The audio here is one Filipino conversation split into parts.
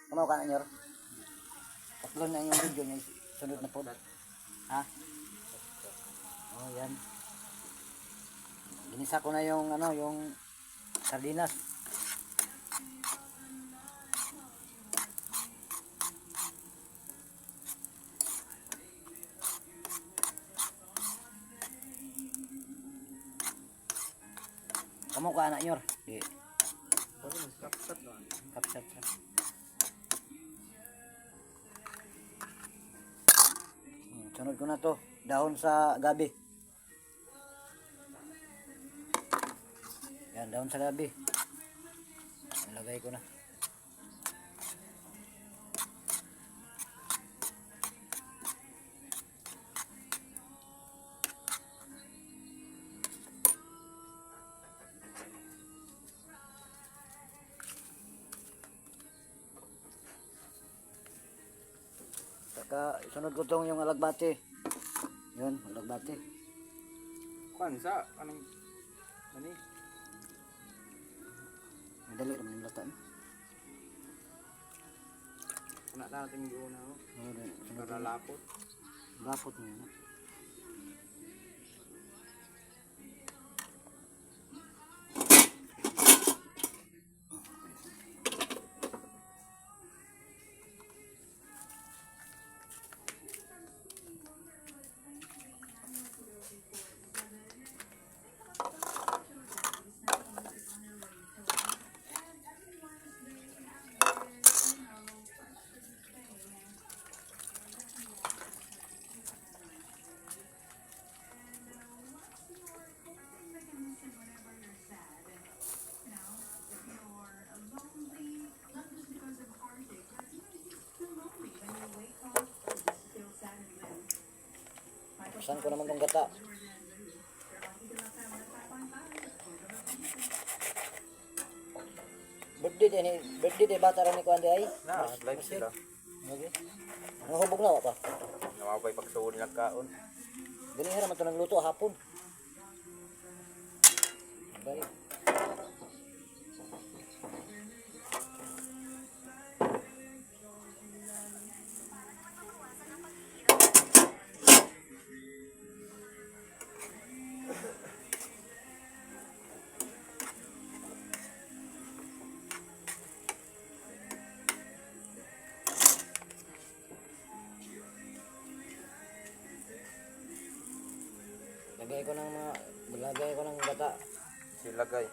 Kumaw ka na nyor. Tatlo na yung video niya. Sunod na po. Ha? Oh, yan. Ginisa ko na yung ano, yung sardinas. Kamu ka anak nyor. Di. Kapsat lang. Kapsat. Sunod ko na to. Dahon sa gabi. Yan, dahon sa gabi. Ilagay ko na. Saka sunod ko tong yung alagbati. Yun, alagbati. Kuan sa anong ani? Madali naman yung lata. Ana natin yung una oh. Sunod Para lapot. lapot mo yun. Saan ko naman tong gata? Birthday day bata rin ni Kuan ay. Na, live sila. Okay. Nahubog na pa. Nawapay pagsuod lang kaon. Gani hira man to nagluto hapon. Bye. Lagay ko ng gata. Silagay.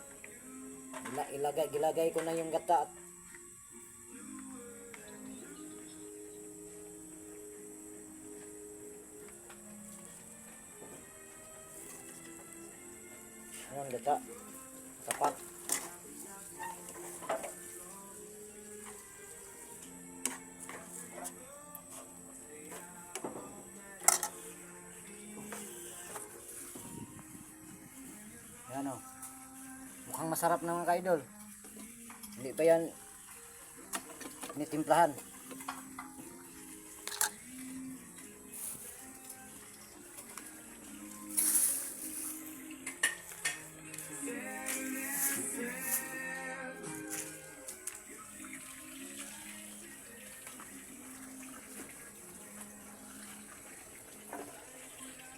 Gilagay ko na yung gata. Ayan gata. Sapat. Yan o. Mukhang masarap na mga ka-idol. Hindi pa yan nitimplahan.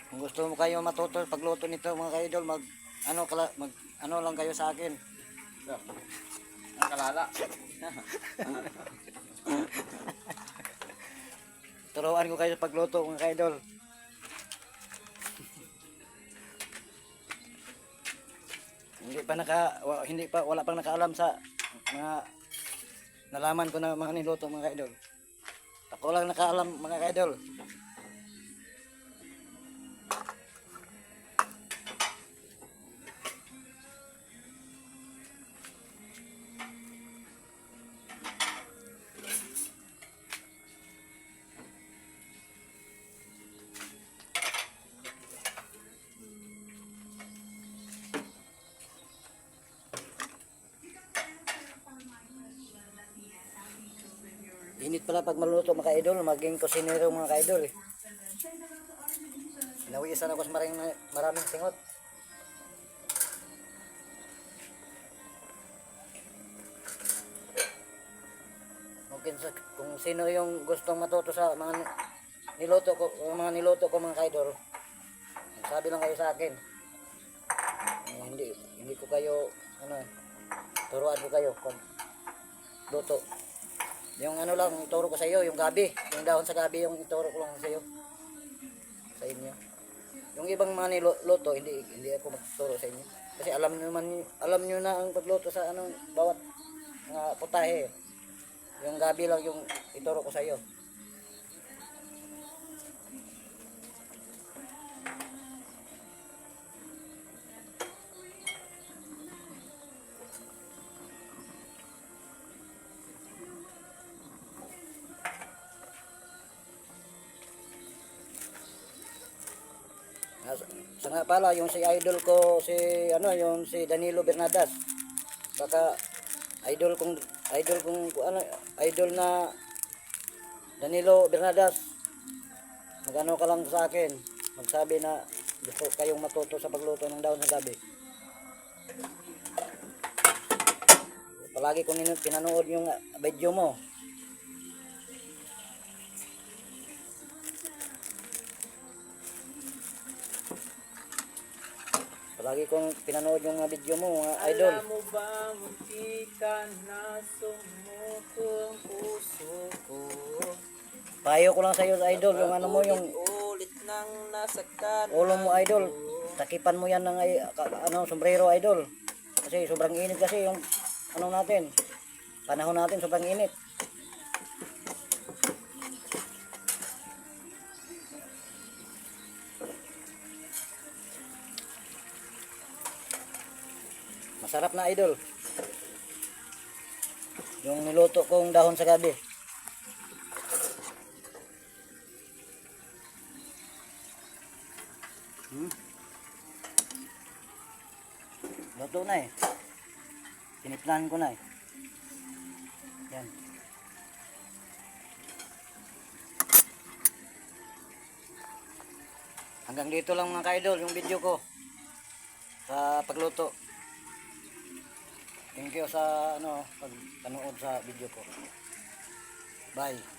Kung gusto mo kayo matuto pagluto nito mga ka-idol, mag ano lang kayo sa akin. Ang kalala. Turuan ko kayo sa pagluto mga ka-idol. Wala pang nakaalam sa mga nalaman ko na mga niluto mga ka-idol. Ako lang nakaalam mga ka-idol. Init pala pag maluto mga ka-idol, maging kusinero mga ka-idol eh. Nawisan ako sa maraming singot. kung sino yung gustong matuto sa mga niluto ko mga kaidol, sabi lang kayo sa akin. Hindi ko kayo turuan ko kayo kung luto. Yung lang ituro ko sa iyo, yung gabi, yung dahon sa gabi yung ituro ko lang sa iyo. Sa inyo. Yung ibang mga niluto, hindi ako magtuturo sa inyo. Kasi alam niyo na ang pagluto sa bawat mga putahe. Yung gabi lang yung ituro ko sa iyo. Sa nga pala, yung si idol ko, yung si Danilo Bernadas. Baka idol na Danilo Bernadas. Magano ka lang sa akin. Magsabi na gusto kayong matuto sa pagluto ng dahon sa gabi. Palagi kong pinanood yung video mo. Palagi kong pinanood yung mga video mo, mga idol. Alam mo ba, munti ka na sumukong puso ko. Payo ko lang sa iyo, idol, yung yung ulit nang nasaktan ulo mo, idol. Takipan mo yan ng sombrero, idol. Kasi sobrang init kasi yung natin. Panahon natin sobrang init. Masarap na, idol. Yung niluto kong dahon sa gabi. Luto na eh. Tiniplan ko na eh. Yan. Hanggang dito lang mga ka-idol yung video ko sa pagluto. Thank you sa pagpanood sa video ko. Bye.